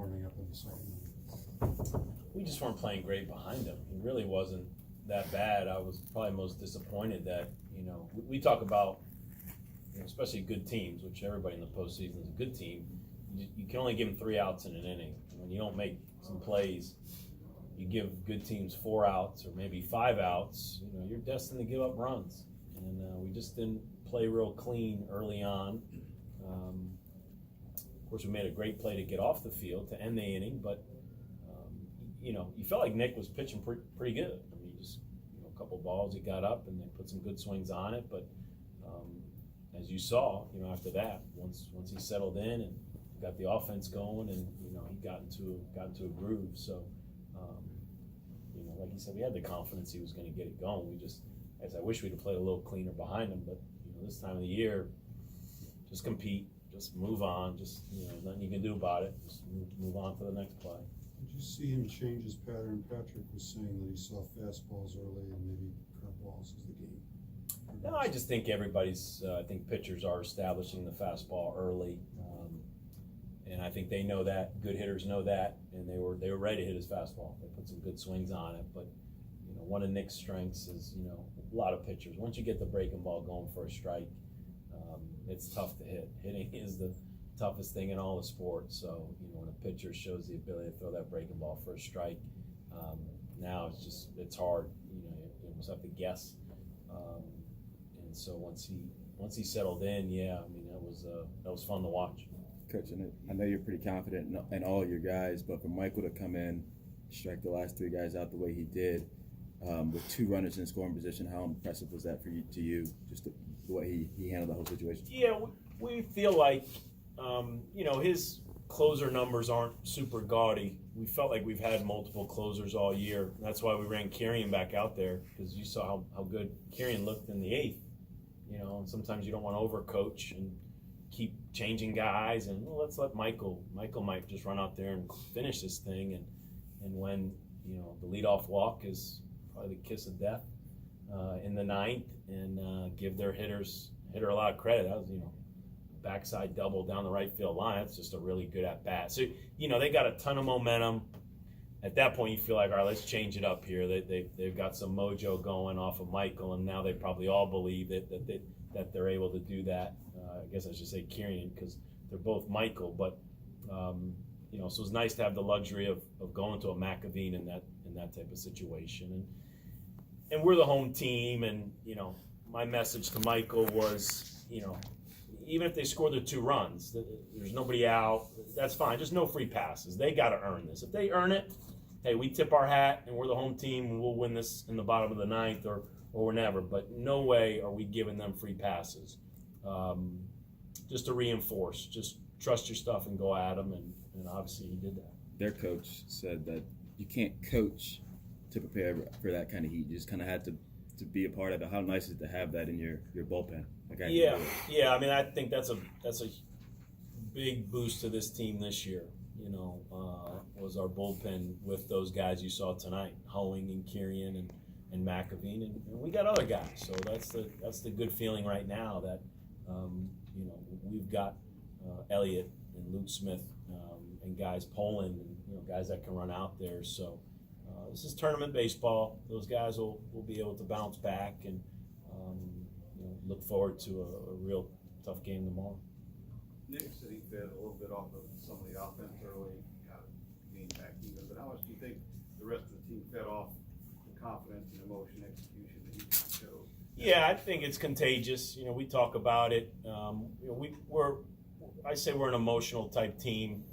warming up in the second inning? We just weren't playing great behind him. He really wasn't that bad. I was probably most disappointed that, we talk about, especially good teams, which everybody in the postseason is a good team. You can only give them 3 outs in an inning. When you don't make some plays, you give good teams 4 outs or maybe 5 outs, you're destined to give up runs. And we just didn't play real clean early on. Of course, we made a great play to get off the field to end the inning, but you felt like Nick was pitching pretty good. I mean, just a couple balls, he got up and they put some good swings on it. But as you saw, after that, once he settled in and got the offense going, and he got into a groove. So, like you said, we had the confidence he was going to get it going. I wish we'd have played a little cleaner behind him. But this time of the year, just compete, just move on, just nothing you can do about it. Just move on to the next play. Did you see him change his pattern? Patrick was saying that he saw fastballs early and maybe curveballs as the game. No, I just think everybody's. I think pitchers are establishing the fastball early, and I think they know that. Good hitters know that, and they were ready to hit his fastball. They put some good swings on it, but one of Nick's strengths is a lot of pitchers. Once you get the breaking ball going for a strike, it's tough to hit. Hitting is the toughest thing in all the sports. So when a pitcher shows the ability to throw that breaking ball for a strike, now it's hard. You almost have to guess. And so once he settled in, that was fun to watch. Coach, I know you're pretty confident in all your guys, but for Michael to come in, strike the last 3 guys out the way he did, with 2 runners in scoring position, how impressive was that to you? Just the way he handled the whole situation. Yeah, we feel like his closer numbers aren't super gaudy. We felt like we've had multiple closers all year. That's why we ran Kirian back out there, because you saw how good Kirian looked in the 8th. And sometimes you don't want to overcoach and keep changing guys, and let's let Michael might just run out there and finish this thing. And when the leadoff walk is probably the kiss of death in the 9th, and give their hitter a lot of credit. That was backside double down the right field line. That's just a really good at bat. So they got a ton of momentum. At that point, you feel like, all right, let's change it up here. They've got some mojo going off of Michael, and now they probably all believe that they're able to do that. I guess I should say Kirian, because they're both Michael. But so it's nice to have the luxury of going to a McElveen in that type of situation. And we're the home team, and my message to Michael was, even if they score the 2 runs, there's nobody out, that's fine. Just no free passes. They got to earn this. If they earn it, hey, we tip our hat, and we're the home team, and we'll win this in the bottom of the 9th or whenever. But no way are we giving them free passes. Just to reinforce, just trust your stuff and go at them, and obviously he did that. Their coach said that you can't coach to prepare for that kind of heat. You just kind of had to be a part of it. How nice is it to have that in your bullpen? Yeah. I mean, I think that's a big boost to this team this year. Was our bullpen with those guys you saw tonight, Hoeing and Kirian and McElveen, and we got other guys. So that's the good feeling right now that we've got Elliott and Luke Smith and guys Poland and guys that can run out there. So this is tournament baseball. Those guys will be able to bounce back and look forward to a real tough game tomorrow. Nick said he fed a little bit off of some of the offense early, got the game back even. But how much do you think the rest of the team fed off the confidence and emotion, execution that he kind of showed? Yeah, I think it's contagious. We talk about it. I say we're an emotional type team.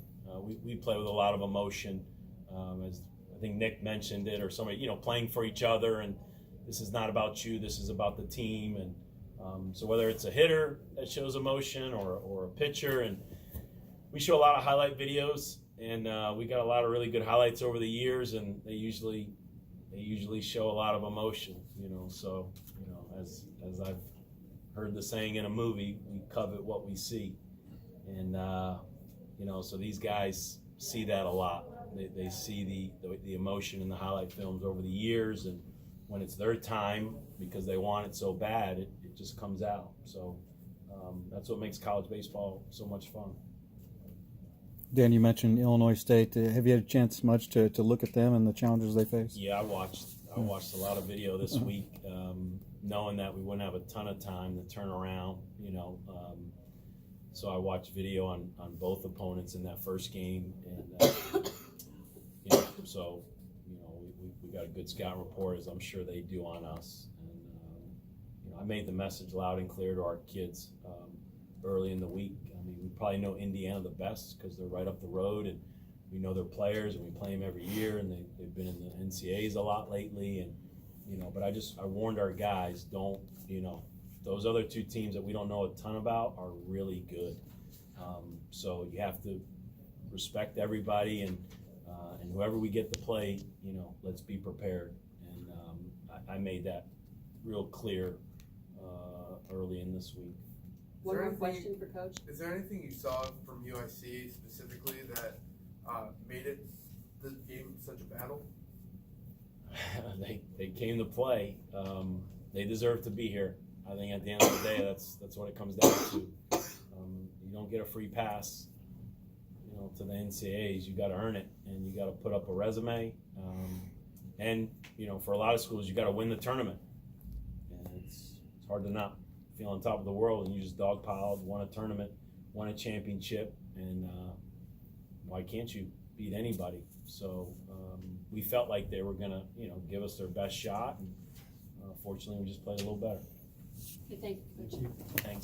We play with a lot of emotion. As I think Nick mentioned it, or somebody, playing for each other, and this is not about you, this is about the team. And so whether it's a hitter that shows emotion or a pitcher, and we show a lot of highlight videos, and we got a lot of really good highlights over the years, and they usually show a lot of emotion, so as I've heard the saying in a movie, we covet what we see. And so these guys see that a lot. They see the emotion in the highlight films over the years, and when it's their time, because they want it so bad, it just comes out. So that's what makes college baseball so much fun. Dan, you mentioned Illinois State. Have you had a chance much to look at them and the challenges they face? Yeah, I watched a lot of video this week, knowing that we wouldn't have a ton of time to turn around, so I watched video on both opponents in that first game, and we got a good scout report, as I'm sure they do on us. And I made the message loud and clear to our kids early in the week. I mean, we probably know Indiana the best because they're right up the road, and we know their players, and we play them every year, and they've been in the NCAAs a lot lately, and but I warned our guys, don't, those other two teams that we don't know a ton about are really good. So you have to respect everybody, and whoever we get to play, let's be prepared. And I made that real clear early in this week. One more question for Coach. Is there anything you saw from UIC specifically that made this game such a battle? They came to play. They deserve to be here. I think at the end of the day, that's what it comes down to. You don't get a free pass, to the NCAAs. You got to earn it, and you got to put up a resume. And for a lot of schools, you got to win the tournament. And it's hard to not feel on top of the world, and you just dogpiled, won a tournament, won a championship, and why can't you beat anybody? So we felt like they were gonna, give us their best shot, and fortunately, we just played a little better. Okay, thank you, Coach. Thanks.